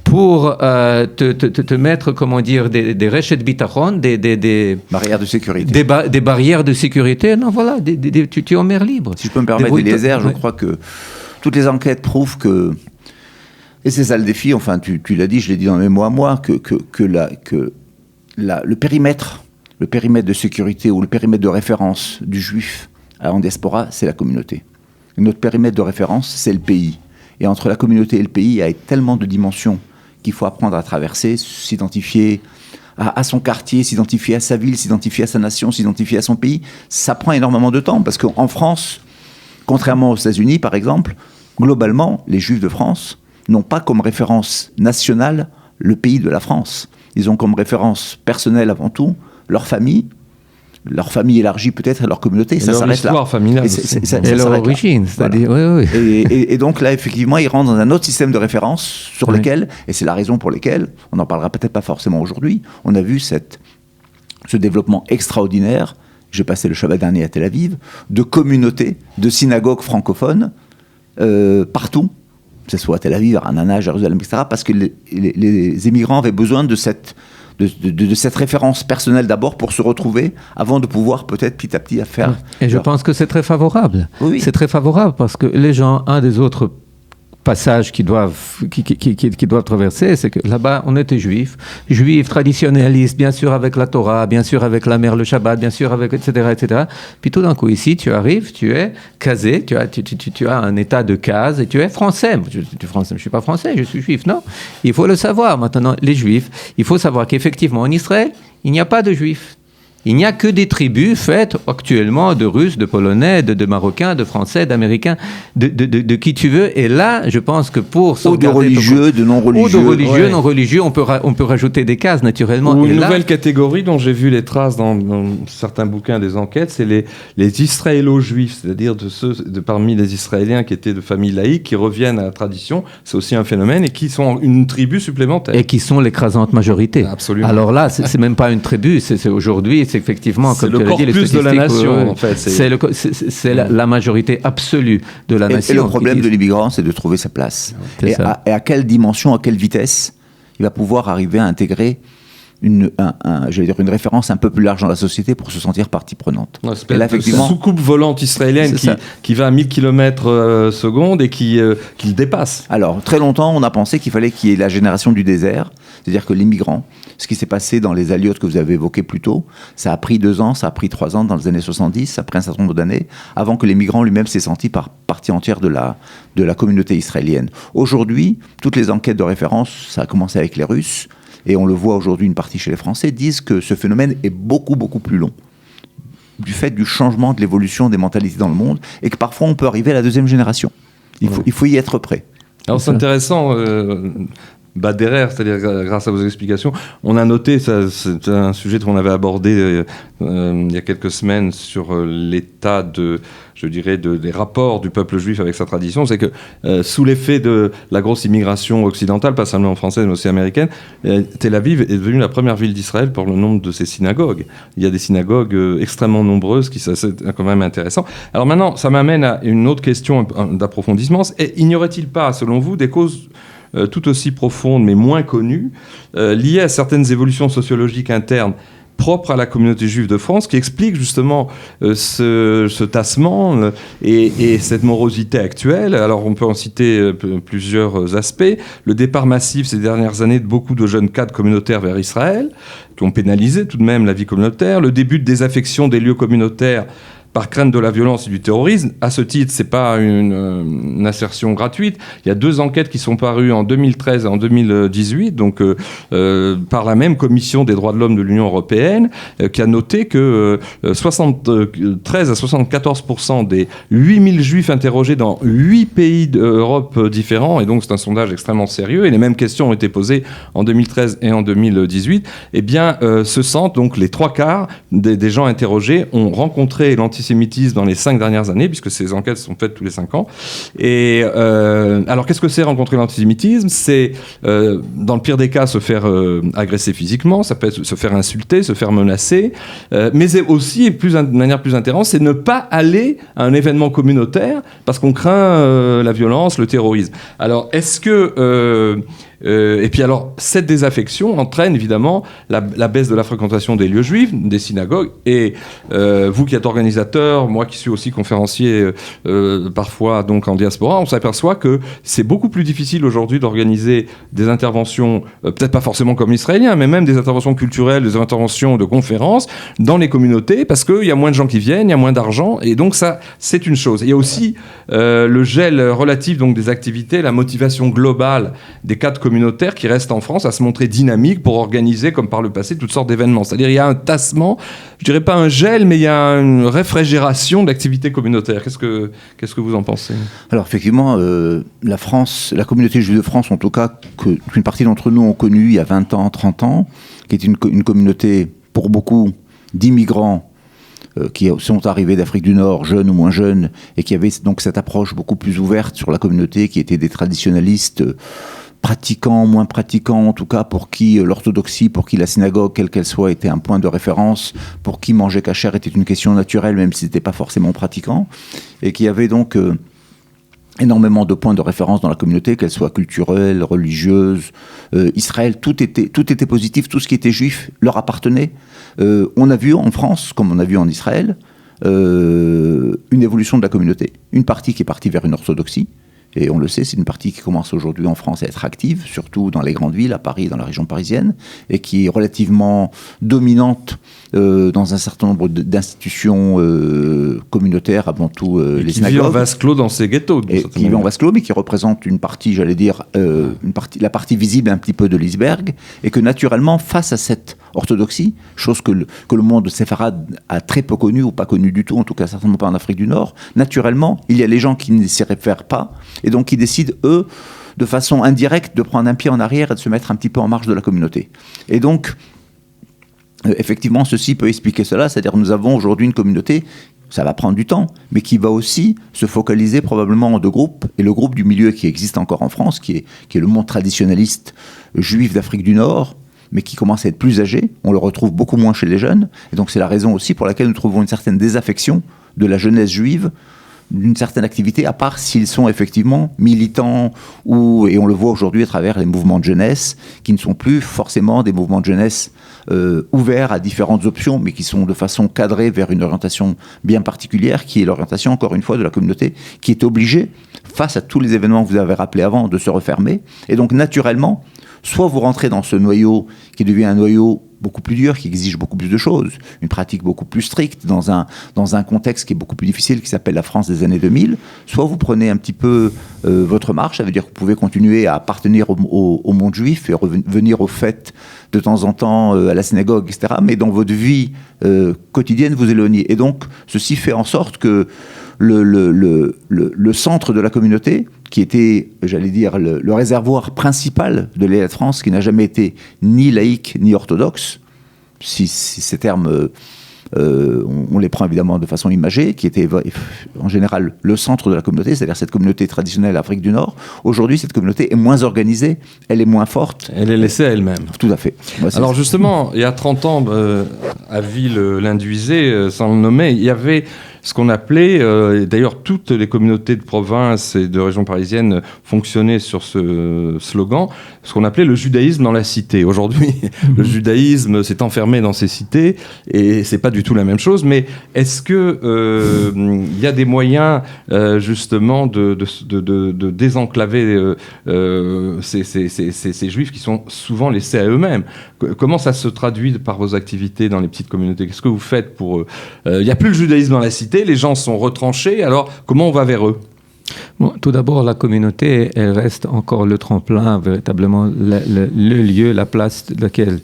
pour te mettre, comment dire, des réchets de bitachon, des barrières de sécurité. Des barrières de sécurité. Non, voilà, tu es en mer libre. Si je peux me permettre, Eliezer, je crois que toutes les enquêtes prouvent que, et c'est ça le défi, enfin, tu l'as dit, je l'ai dit dans mes mots à moi, le périmètre de sécurité ou le périmètre de référence du juif en diaspora, c'est la communauté. Notre périmètre de référence, c'est le pays. Et entre la communauté et le pays, il y a tellement de dimensions qu'il faut apprendre à traverser, s'identifier à son quartier, s'identifier à sa ville, s'identifier à sa nation, s'identifier à son pays. Ça prend énormément de temps, parce qu'en France, contrairement aux États-Unis, par exemple, globalement, les Juifs de France n'ont pas comme référence nationale le pays de la France. Ils ont comme référence personnelle avant tout leur famille élargie peut-être à leur communauté, ça s'arrête là. Leur histoire familiale. Et leur origine, c'est-à-dire, oui. Et donc là, effectivement, ils rentrent dans un autre système de référence sur lequel, et c'est la raison pour laquelle, on n'en parlera peut-être pas forcément aujourd'hui, on a vu ce développement extraordinaire, j'ai passé le Shabbat dernier à Tel Aviv, de communautés, de synagogues francophones, partout, que ce soit à Tel Aviv, à Ra'anana, Jérusalem, etc., parce que les immigrants avaient besoin de de cette référence personnelle d'abord pour se retrouver avant de pouvoir peut-être petit à petit à faire. Et je pense que c'est très favorable. Oui. C'est très favorable parce que les gens, un des autres passages qui doivent traverser, c'est que là-bas, on était juifs traditionnalistes, bien sûr avec la Torah, bien sûr avec la mère, le Shabbat, bien sûr avec etc. Puis tout d'un coup, ici, tu arrives, tu es casé, tu as un état de case et tu es français. Je ne suis pas français, je suis juif. Non, il faut le savoir. Maintenant, les juifs, il faut savoir qu'effectivement, en Israël, il n'y a pas de juifs. Il n'y a que des tribus faites actuellement de Russes, de Polonais, de Marocains, de Français, d'Américains, de qui tu veux. Et là, je pense que pour sauvegarder... Ou de religieux, de non-religieux. Ou de religieux, non-religieux, on peut rajouter des cases, naturellement. Ou une nouvelle catégorie dont j'ai vu les traces dans certains bouquins des enquêtes, c'est les israélo-juifs, c'est-à-dire parmi les Israéliens qui étaient de familles laïques, qui reviennent à la tradition, c'est aussi un phénomène, et qui sont une tribu supplémentaire. Et qui sont l'écrasante majorité. Absolument. Alors là, c'est même pas une tribu, c'est aujourd'hui... Effectivement, c'est comme le corpus de la nation, en fait. C'est la majorité absolue de la nation. Et le problème de l'immigrant, c'est de trouver sa place. Et à quelle dimension, à quelle vitesse il va pouvoir arriver à intégrer une référence un peu plus large dans la société pour se sentir partie prenante. Et là, effectivement, soucoupe volante israélienne qui va à 1000 km/s et qui le dépasse. Alors, très longtemps, on a pensé qu'il fallait qu'il y ait la génération du désert, c'est-à-dire que l'immigrant, ce qui s'est passé dans les aliotes que vous avez évoquées plus tôt, ça a pris 2 ans, ça a pris 3 ans dans les années 70, après un certain nombre d'années, avant que l'immigrant lui-même s'est senti partie entière de la communauté israélienne. Aujourd'hui, toutes les enquêtes de référence, ça a commencé avec les Russes, et on le voit aujourd'hui, une partie chez les Français, disent que ce phénomène est beaucoup, beaucoup plus long, du fait du changement, de l'évolution des mentalités dans le monde, et que parfois on peut arriver à la 2e génération. Il faut y être prêt. Alors c'est intéressant, derrière, c'est-à-dire grâce à vos explications, on a noté, c'est un sujet qu'on avait abordé il y a quelques semaines sur l'état des rapports du peuple juif avec sa tradition, c'est que sous l'effet de la grosse immigration occidentale, pas seulement française mais aussi américaine, Tel Aviv est devenue la première ville d'Israël pour le nombre de ses synagogues. Il y a des synagogues extrêmement nombreuses, c'est quand même intéressant. Alors maintenant, ça m'amène à une autre question d'approfondissement. Il n'y aurait-il pas, selon vous, des causes tout aussi profondes mais moins connues, liées à certaines évolutions sociologiques internes propres à la communauté juive de France, qui expliquent justement ce tassement et cette morosité actuelle. Alors on peut en citer plusieurs aspects. Le départ massif ces dernières années de beaucoup de jeunes cadres communautaires vers Israël, qui ont pénalisé tout de même la vie communautaire. Le début de désaffection des lieux communautaires par crainte de la violence et du terrorisme. À ce titre, ce n'est pas une assertion gratuite. Il y a 2 enquêtes qui sont parues en 2013 et en 2018, donc par la même Commission des droits de l'homme de l'Union européenne, qui a noté que 73 à 74% des 8000 juifs interrogés dans 8 pays d'Europe différents, et donc c'est un sondage extrêmement sérieux, et les mêmes questions ont été posées en 2013 et en 2018, eh bien, se sentent, donc les 3/4 des gens interrogés ont rencontré l'antisémitisme dans les 5 dernières années, puisque ces enquêtes sont faites tous les 5 ans. Et alors, qu'est-ce que c'est rencontrer l'antisémitisme ? C'est, dans le pire des cas, se faire agresser physiquement, ça peut être se faire insulter, se faire menacer, mais c'est aussi, de manière plus intense, c'est ne pas aller à un événement communautaire parce qu'on craint la violence, le terrorisme. Alors, est-ce que... et puis alors, cette désaffection entraîne évidemment la baisse de la fréquentation des lieux juifs, des synagogues, et vous qui êtes organisateur, moi qui suis aussi conférencier parfois donc en diaspora, on s'aperçoit que c'est beaucoup plus difficile aujourd'hui d'organiser des interventions, peut-être pas forcément comme l'israélien, mais même des interventions culturelles, des interventions de conférences dans les communautés, parce qu'il y a moins de gens qui viennent, il y a moins d'argent, et donc ça, c'est une chose. Il y a aussi le gel relatif donc, des activités, la motivation globale des cadres communautaires qui restent en France à se montrer dynamiques pour organiser, comme par le passé, toutes sortes d'événements. C'est-à-dire il y a un tassement, je dirais pas un gel, mais il y a une réfrigération d'activités communautaires. Qu'est-ce que vous en pensez ? Alors effectivement, la communauté juive de France, en tout cas, qu'une partie d'entre nous ont connue il y a 20 ans, 30 ans, qui est une communauté, pour beaucoup, d'immigrants qui sont arrivés d'Afrique du Nord, jeunes ou moins jeunes, et qui avaient donc cette approche beaucoup plus ouverte sur la communauté, qui étaient des traditionnalistes pratiquants, moins pratiquants, en tout cas pour qui l'orthodoxie, pour qui la synagogue, quelle qu'elle soit, était un point de référence, pour qui manger kasher était une question naturelle, même s'ils n'étaient pas forcément pratiquants, et qui avaient donc énormément de points de référence dans la communauté, qu'elle soit culturelle, religieuse, Israël, tout était positif, tout ce qui était juif leur appartenait. On a vu en France, comme on a vu en Israël, une évolution de la communauté. Une partie qui est partie vers une orthodoxie, et on le sait, c'est une partie qui commence aujourd'hui en France à être active, surtout dans les grandes villes, à Paris, dans la région parisienne, et qui est relativement dominante dans un certain nombre d'institutions communautaires, avant tout les synagogues. Qui vit en vase clos dans ces ghettos. Et qui vit en vase clos, mais qui représente une partie, j'allais dire, la partie visible un petit peu de l'iceberg, et que naturellement, face à cette orthodoxie, chose que le monde séfarade a très peu connue, ou pas connue du tout, en tout cas certainement pas en Afrique du Nord, naturellement, il y a les gens qui ne s'y réfèrent pas, et donc qui décident, eux, de façon indirecte, de prendre un pied en arrière et de se mettre un petit peu en marge de la communauté. Et donc, effectivement, ceci peut expliquer cela, c'est-à-dire que nous avons aujourd'hui une communauté, ça va prendre du temps, mais qui va aussi se focaliser probablement en deux groupes, et le groupe du milieu qui existe encore en France, qui est le monde traditionnaliste juif d'Afrique du Nord, mais qui commence à être plus âgé, on le retrouve beaucoup moins chez les jeunes, et donc c'est la raison aussi pour laquelle nous trouvons une certaine désaffection de la jeunesse juive d'une certaine activité, à part s'ils sont effectivement militants, et on le voit aujourd'hui à travers les mouvements de jeunesse, qui ne sont plus forcément des mouvements de jeunesse ouverts à différentes options, mais qui sont de façon cadrée vers une orientation bien particulière, qui est l'orientation, encore une fois, de la communauté, qui est obligée, face à tous les événements que vous avez rappelés avant, de se refermer. Et donc, naturellement, soit vous rentrez dans ce noyau qui devient un noyau beaucoup plus dur, qui exige beaucoup plus de choses, une pratique beaucoup plus stricte, dans un contexte qui est beaucoup plus difficile, qui s'appelle la France des années 2000, soit vous prenez un petit peu votre marche, ça veut dire que vous pouvez continuer à appartenir au monde juif et revenir aux fêtes de temps en temps à la synagogue, etc., mais dans votre vie quotidienne, vous éloignez. Et donc, ceci fait en sorte que le centre de la communauté, qui était, j'allais dire, le réservoir principal de l'État de France, qui n'a jamais été ni laïque ni orthodoxe, si ces termes, on les prend évidemment de façon imagée, qui était en général le centre de la communauté, c'est-à-dire cette communauté traditionnelle Afrique du Nord. Aujourd'hui, cette communauté est moins organisée, elle est moins forte. Elle est laissée à elle-même. Tout à fait. Alors justement, il y a 30 ans, à Ville-l'Induisé, sans le nommer, il y avait ce qu'on appelait, d'ailleurs toutes les communautés de province et de région parisienne fonctionnaient sur ce slogan, ce qu'on appelait le judaïsme dans la cité. Aujourd'hui, le judaïsme s'est enfermé dans ces cités et c'est pas du tout la même chose, mais est-ce que il y a des moyens justement de désenclaver ces juifs qui sont souvent laissés à eux-mêmes? Comment ça se traduit par vos activités dans les petites communautés? Qu'est-ce que vous faites pour... Il n'y a plus le judaïsme dans la cité, les gens sont retranchés, alors comment on va vers eux? Bon, tout d'abord, la communauté, elle reste encore le tremplin, véritablement le lieu, la place de laquelle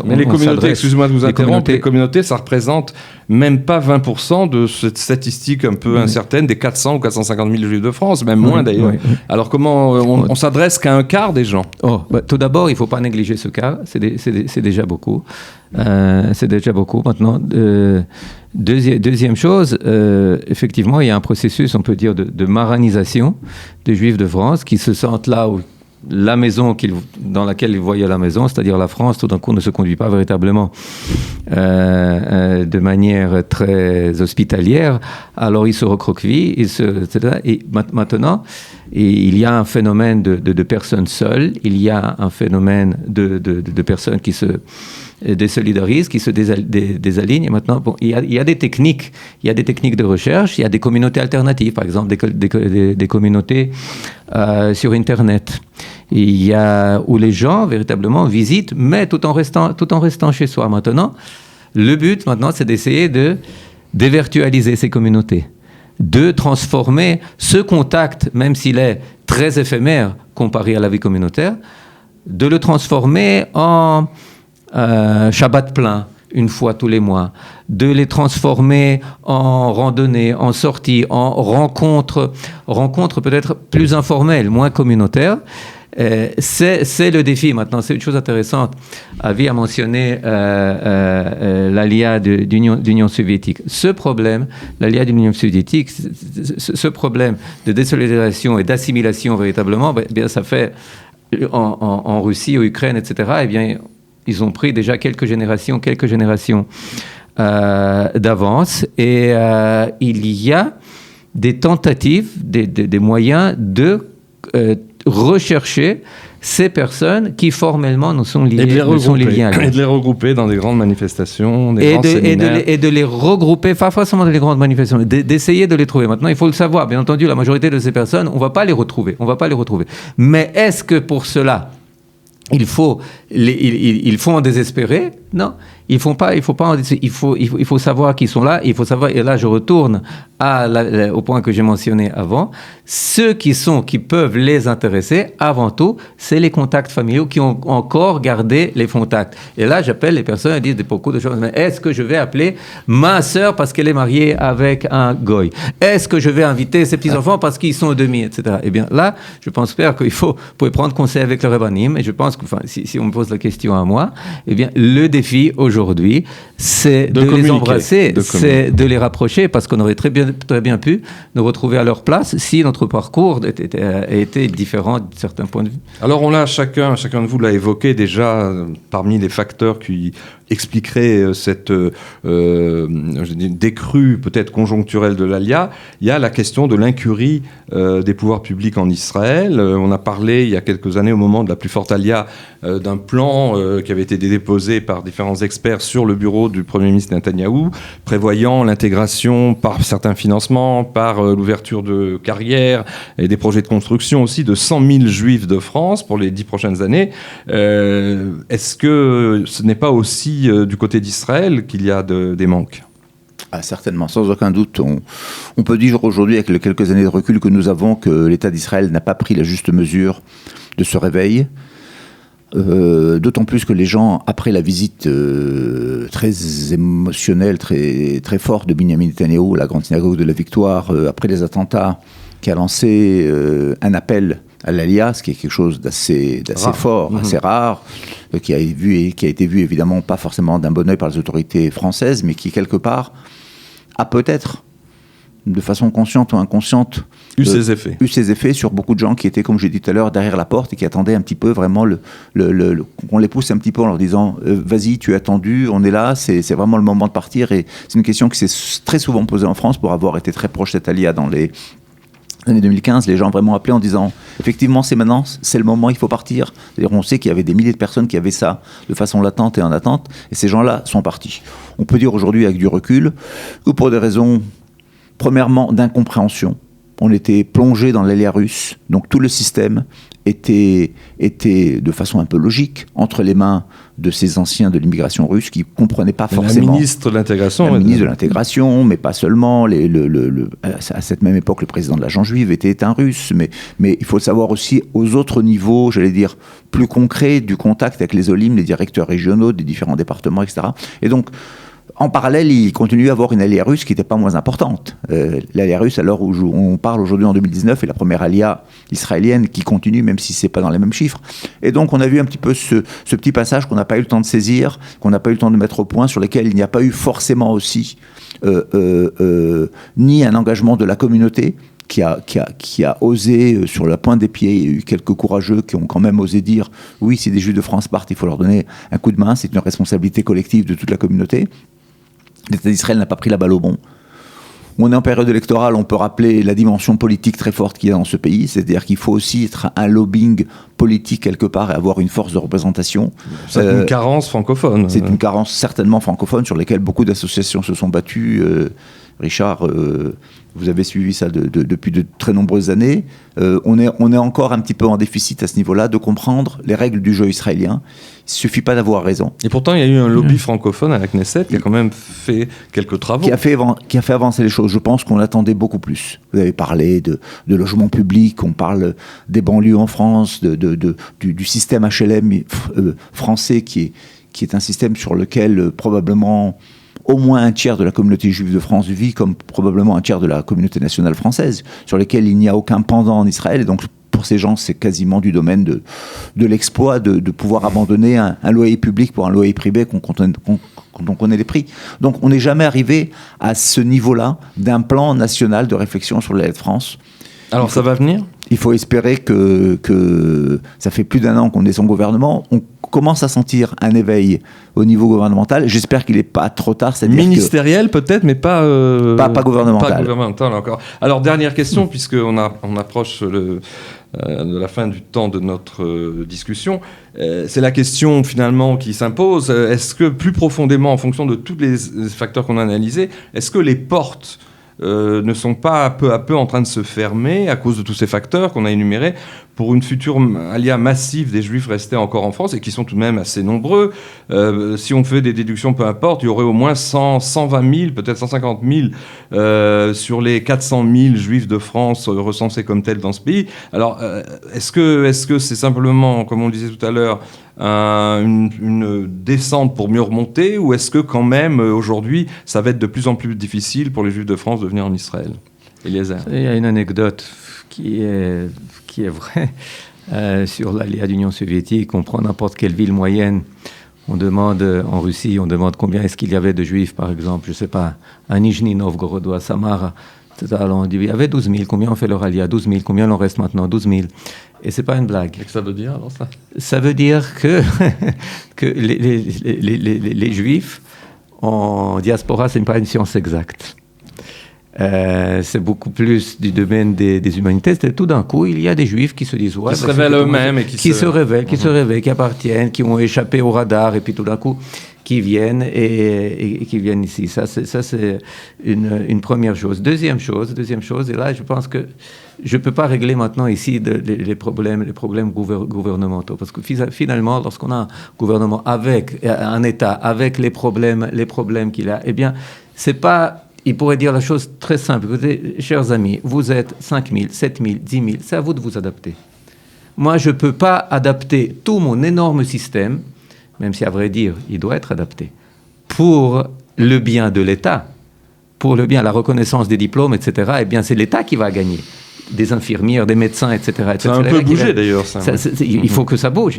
Mais les communautés, excusez-moi de vous interrompre, les communautés, ça représente même pas 20% de cette statistique un peu incertaine des 400 ou 450 000 juifs de France, même moins d'ailleurs. Oui. Alors comment on s'adresse qu'à un quart des gens? Tout d'abord, il ne faut pas négliger ce quart, c'est déjà beaucoup. C'est déjà beaucoup. Maintenant, deuxième chose, effectivement, il y a un processus, on peut dire, de maranisation des Juifs de France qui se sentent là où la maison dans laquelle ils voyaient la maison, c'est-à-dire la France, tout d'un coup ne se conduit pas véritablement de manière très hospitalière. Alors ils se recroquevillent, etc. Et maintenant, il y a un phénomène de personnes seules, il y a un phénomène de personnes qui se désolidarisent, qui se désalignent. Et maintenant, bon, il y a des techniques, de recherche, il y a des communautés alternatives, par exemple des communautés sur Internet. Il y a où les gens véritablement visitent, mais tout en restant chez soi. Maintenant, le but maintenant, c'est d'essayer de dévirtualiser ces communautés, de transformer ce contact, même s'il est très éphémère comparé à la vie communautaire, de le transformer en Shabbat plein, une fois tous les mois, de les transformer en randonnée, en sortie, en rencontres peut-être plus informelles, moins communautaires. C'est le défi. Maintenant, c'est une chose intéressante. Avi a mentionné l'ALIA d'Union soviétique. Ce problème, l'ALIA de l'Union soviétique, ce problème de désolidarisation et d'assimilation véritablement, bien, ça fait en Russie, en Ukraine, etc., eh bien, ils ont pris déjà quelques générations d'avance. Et il y a des tentatives, des moyens de rechercher ces personnes qui formellement nous sont liées, et de les regrouper dans des grandes manifestations, des grands séminaires. Et de les regrouper, pas forcément dans les grandes manifestations, d'essayer de les trouver. Maintenant, il faut le savoir, bien entendu, la majorité de ces personnes, on ne va pas les retrouver. Mais est-ce que pour cela, il faut en désespérer? Non, il faut pas en désespérer. Il faut savoir qu'ils sont là. Il faut savoir, et là je retourne au point que j'ai mentionné avant, ceux qui peuvent les intéresser, avant tout, c'est les contacts familiaux qui ont encore gardé les contacts. Et là, j'appelle les personnes, elles disent beaucoup de choses. Mais est-ce que je vais appeler ma sœur parce qu'elle est mariée avec un goy? Est-ce que je vais inviter ses petits-enfants parce qu'ils sont demi, etc. Eh bien, là, je pense faire qu'il faut prendre conseil avec le Rabbanim. Et je pense que, si on me pose la question à moi, eh bien, le défi aujourd'hui, c'est de les embrasser, c'est de les rapprocher, parce qu'on aurait très bien pu nous retrouver à leur place si notre parcours était différent de certains points de vue. Alors chacun de vous l'a évoqué déjà, parmi les facteurs qui expliqueraient cette décrue peut-être conjoncturelle de l'Alia, il y a la question de l'incurie des pouvoirs publics en Israël. On a parlé il y a quelques années, au moment de la plus forte Alia, d'un plan qui avait été déposé par différents experts sur le bureau du Premier ministre Netanyahou, prévoyant l'intégration par certains financements, par l'ouverture de carrières et des projets de construction aussi de 100 000 juifs de France pour les 10 prochaines années. Est-ce que ce n'est pas aussi du côté d'Israël qu'il y a des manques ? Certainement, sans aucun doute. On peut dire aujourd'hui, avec les quelques années de recul que nous avons, que l'État d'Israël n'a pas pris la juste mesure de ce réveil. D'autant plus que les gens, après la visite très émotionnelle, très, très forte de Binyamin Netanyahou, la grande synagogue de la victoire, après les attentats, qui a lancé un appel à l'Alia, ce qui est quelque chose d'assez fort, assez rare, qui a été vu évidemment pas forcément d'un bon œil par les autorités françaises, mais qui quelque part a peut-être, de façon consciente ou inconsciente, eu ses effets sur beaucoup de gens qui étaient, comme j'ai dit tout à l'heure, derrière la porte et qui attendaient un petit peu vraiment qu'on les pousse un petit peu en leur disant vas-y, tu es attendu, on est là, c'est vraiment le moment de partir. Et c'est une question qui s'est très souvent posée en France pour avoir été très proche de cette Alia dans les années 2015. Les gens vraiment appelé en disant effectivement c'est maintenant, c'est le moment, il faut partir. C'est-à-dire, on sait qu'il y avait des milliers de personnes qui avaient ça de façon latente et en attente, et ces gens-là sont partis. On peut dire aujourd'hui avec du recul que pour des raisons premièrement d'incompréhension, on était plongé dans l'Alia russe, donc tout le système était de façon un peu logique entre les mains de ces anciens de l'immigration russe qui ne comprenaient pas forcément. La ministre de l'intégration. La ministre de l'intégration, mais pas seulement. À cette même époque, le président de l'agence juive était un russe. Mais il faut le savoir aussi aux autres niveaux, j'allais dire, plus concrets du contact avec les OLIM, les directeurs régionaux des différents départements, etc. Et donc, en parallèle, il continue à avoir une alia russe qui n'était pas moins importante. L'alia russe, à l'heure où on parle aujourd'hui en 2019, est la première alia israélienne qui continue, même si ce n'est pas dans les mêmes chiffres. Et donc, on a vu un petit peu ce petit passage qu'on n'a pas eu le temps de saisir, qu'on n'a pas eu le temps de mettre au point, sur lesquels il n'y a pas eu forcément aussi ni un engagement de la communauté, qui a osé, sur la pointe des pieds, il y a eu quelques courageux qui ont quand même osé dire « Oui, si des Juifs de France partent, il faut leur donner un coup de main, c'est une responsabilité collective de toute la communauté ». L'État d'Israël n'a pas pris la balle au bon. On est en période électorale, on peut rappeler la dimension politique très forte qu'il y a dans ce pays, c'est-à-dire qu'il faut aussi être un lobbying politique quelque part et avoir une force de représentation. C'est une carence francophone. C'est une carence certainement francophone sur laquelle beaucoup d'associations se sont battues. Richard, vous avez suivi ça depuis de très nombreuses années. On est encore un petit peu en déficit à ce niveau-là de comprendre les règles du jeu israélien. Il ne suffit pas d'avoir raison. Et pourtant, il y a eu un lobby francophone à la Knesset qui a quand même fait quelques travaux. Qui a fait avancer les choses. Je pense qu'on attendait beaucoup plus. Vous avez parlé de logement public, on parle des banlieues en France, du système HLM français qui est un système sur lequel probablement au moins un tiers de la communauté juive de France vit, comme probablement un tiers de la communauté nationale française, sur lesquels il n'y a aucun pendant en Israël. Et donc, pour ces gens, c'est quasiment du domaine de l'exploit de pouvoir abandonner un loyer public pour un loyer privé quand on connaît les prix. Donc, on n'est jamais arrivé à ce niveau-là d'un plan national de réflexion sur l'aide de France. Alors ça va venir ? Il faut espérer que ça fait plus d'1 an qu'on est son gouvernement. On commence à sentir un éveil au niveau gouvernemental. J'espère qu'il n'est pas trop tard. Ministériel peut-être, mais pas gouvernemental. Pas gouvernemental encore. Alors dernière question, puisqu'on approche de la fin du temps de notre discussion. C'est la question finalement qui s'impose. Est-ce que plus profondément, en fonction de tous les facteurs qu'on a analysés, est-ce que les portes ne sont pas peu à peu en train de se fermer à cause de tous ces facteurs qu'on a énumérés pour une future alia massive des Juifs restés encore en France et qui sont tout de même assez nombreux. Si on fait des déductions, peu importe, il y aurait au moins 120 000, peut-être 150 000 sur les 400 000 Juifs de France recensés comme tels dans ce pays. Alors, est-ce que c'est simplement, comme on le disait tout à l'heure, une descente pour mieux remonter, ou est-ce que quand même aujourd'hui ça va être de plus en plus difficile pour les Juifs de France de venir en Israël? Eliezer. Il y a une anecdote qui est vraie sur l'allié d'Union soviétique. On prend n'importe quelle ville moyenne, on demande en Russie, on demande combien est-ce qu'il y avait de Juifs, par exemple, je ne sais pas, à Nijni Novgorod ou à Samara. Alors on dit, il y avait 12 000, combien on fait leur allié? 12 000, combien il en reste maintenant? 12 000. Et c'est pas une blague. Qu'est-ce que ça veut dire alors ça? Ça veut dire que les Juifs en diaspora, c'est pas une science exacte. C'est beaucoup plus du domaine des humanités. C'est tout d'un coup, il y a des Juifs qui se disent qui se révèlent eux-mêmes et qui se révèlent, qui appartiennent, qui ont échappé au radar, et puis tout d'un coup qui viennent et qui viennent ici. Ça c'est une première chose. Deuxième chose, et là je pense que je ne peux pas régler maintenant ici les problèmes gouvernementaux, parce que finalement, lorsqu'on a un gouvernement avec un État, avec les problèmes qu'il a, eh bien, c'est pas... Il pourrait dire la chose très simple. Écoutez, chers amis, vous êtes 5 000, 7 000, 10 000, c'est à vous de vous adapter. Moi, je ne peux pas adapter tout mon énorme système, même si à vrai dire, il doit être adapté, pour le bien de l'État, pour le bien, la reconnaissance des diplômes, etc. Eh bien, c'est l'État qui va gagner. Des infirmières, des médecins, etc. Ça a un peu bougé d'ailleurs. Il faut que ça bouge,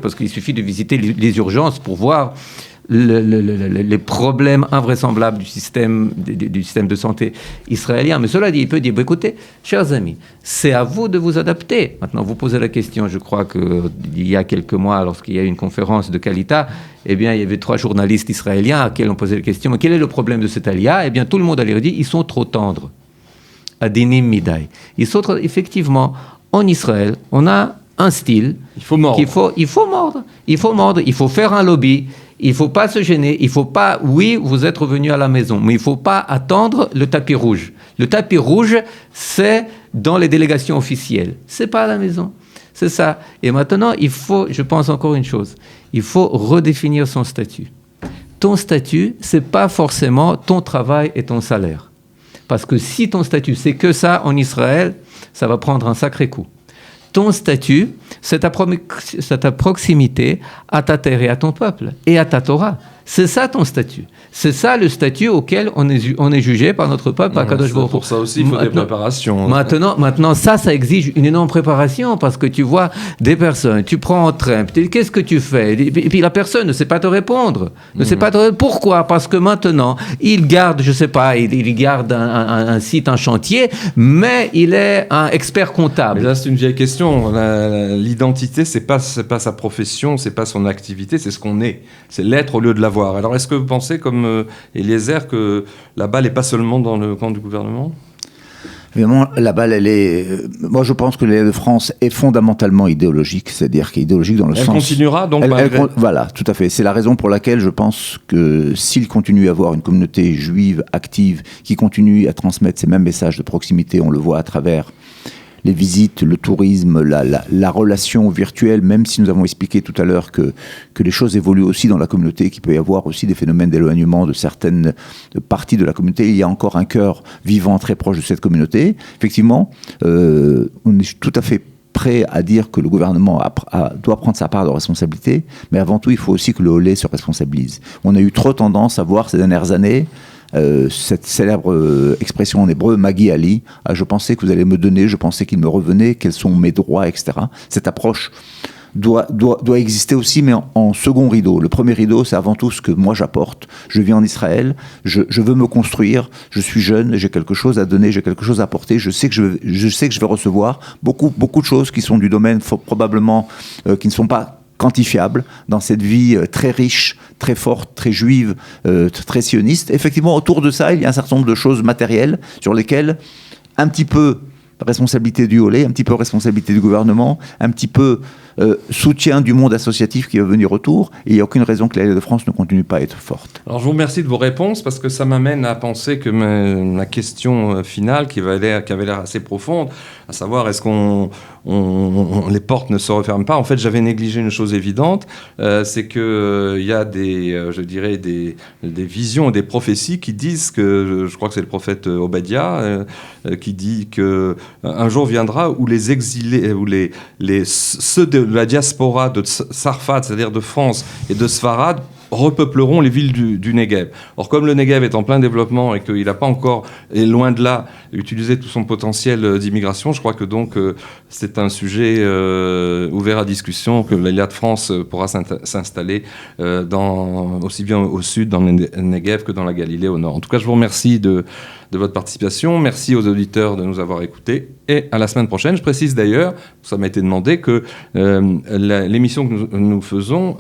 parce qu'il suffit de visiter les urgences pour voir les problèmes invraisemblables du système de santé israélien. Mais cela dit, il peut dire, écoutez, chers amis, c'est à vous de vous adapter. Maintenant, vous posez la question, je crois qu'il y a quelques mois, lorsqu'il y a eu une conférence de Kalita, eh bien, il y avait 3 journalistes israéliens à qui on posait la question, mais quel est le problème de cet alia? Eh bien, tout le monde allait dire, ils sont trop tendres. Adinim Midai. Effectivement, en Israël, on a un style. Il faut mordre. Il faut faire un lobby. Il ne faut pas se gêner. Il ne faut pas... Oui, vous êtes revenu à la maison, mais il ne faut pas attendre le tapis rouge. Le tapis rouge, c'est dans les délégations officielles. Ce n'est pas à la maison. C'est ça. Et maintenant, il faut, je pense encore une chose. Il faut redéfinir son statut. Ton statut, ce n'est pas forcément ton travail et ton salaire. Parce que si ton statut, c'est que ça en Israël, ça va prendre un sacré coup. Ton statut, c'est ta proximité à ta terre et à ton peuple, et à ta Torah. C'est ça ton statut. C'est ça le statut auquel on est jugé par notre peuple, par Kadosh Baruch Hu. Pour ça aussi, il faut des préparations. Maintenant, ça exige une énorme préparation, parce que tu vois des personnes, tu prends en train, qu'est-ce que tu fais? Et puis la personne ne sait pas te répondre. Pourquoi? Parce que maintenant, il garde, je sais pas, il garde un site, un chantier, mais il est un expert comptable. Mais là, c'est une vieille question. L'identité, c'est pas sa profession, c'est pas son activité, c'est ce qu'on est. C'est l'être au lieu de l'avoir. Alors, est-ce que vous pensez, comme Eliezer, que la balle n'est pas seulement dans le camp du gouvernement? Évidemment, la balle, elle est... Moi, je pense que l'Alliance de France est fondamentalement idéologique, c'est-à-dire qu'elle est idéologique dans le sens... Elle continuera, donc, Voilà, tout à fait. C'est la raison pour laquelle je pense que s'il continue à avoir une communauté juive active qui continue à transmettre ces mêmes messages de proximité, on le voit à travers les visites, le tourisme, la relation virtuelle, même si nous avons expliqué tout à l'heure que les choses évoluent aussi dans la communauté, qu'il peut y avoir aussi des phénomènes d'éloignement de certaines parties de la communauté. Il y a encore un cœur vivant très proche de cette communauté. Effectivement, on est tout à fait prêt à dire que le gouvernement doit prendre sa part de responsabilité, mais avant tout, il faut aussi que le Olé se responsabilise. On a eu trop tendance à voir ces dernières années cette célèbre expression en hébreu, Magi Ali, je pensais que vous allez me donner, je pensais qu'il me revenait, quels sont mes droits, etc. Cette approche doit exister aussi, mais en second rideau. Le premier rideau, c'est avant tout ce que moi j'apporte. Je vis en Israël, je veux me construire, je suis jeune, j'ai quelque chose à donner, j'ai quelque chose à apporter, je sais que je vais recevoir beaucoup de choses qui sont du domaine probablement, qui ne sont pas quantifiables dans cette vie très riche, très forte, très juive, très sioniste. Effectivement, autour de ça, il y a un certain nombre de choses matérielles sur lesquelles un petit peu responsabilité du Olé, un petit peu responsabilité du gouvernement, un petit peu soutien du monde associatif qui va venir autour, et il n'y a aucune raison que l'Alliance de France ne continue pas à être forte. Alors je vous remercie de vos réponses, parce que ça m'amène à penser que ma question finale, qui avait l'air assez profonde, à savoir est-ce les portes ne se referment pas. En fait, j'avais négligé une chose évidente, c'est qu'il y a des visions, des prophéties qui disent que, je crois que c'est le prophète Obadiah, qui dit qu'un jour viendra où les exilés, où ceux de la diaspora de Sarfat, c'est-à-dire de France et de Sfarad, repeupleront les villes du Negev. Or, comme le Negev est en plein développement et qu'il n'a pas encore, et loin de là, utilisé tout son potentiel d'immigration, je crois que donc c'est un sujet ouvert à discussion, que l'Alliance de France pourra s'installer aussi bien au sud, dans le Negev, que dans la Galilée au nord. En tout cas, je vous remercie de votre participation. Merci aux auditeurs de nous avoir écoutés. Et à la semaine prochaine. Je précise d'ailleurs, ça m'a été demandé, que l'émission que nous faisons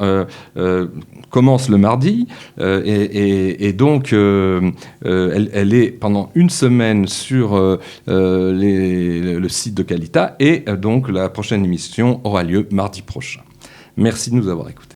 commence le mardi. Et donc, elle est pendant une semaine sur le site de Kalita. Et donc, la prochaine émission aura lieu mardi prochain. Merci de nous avoir écoutés.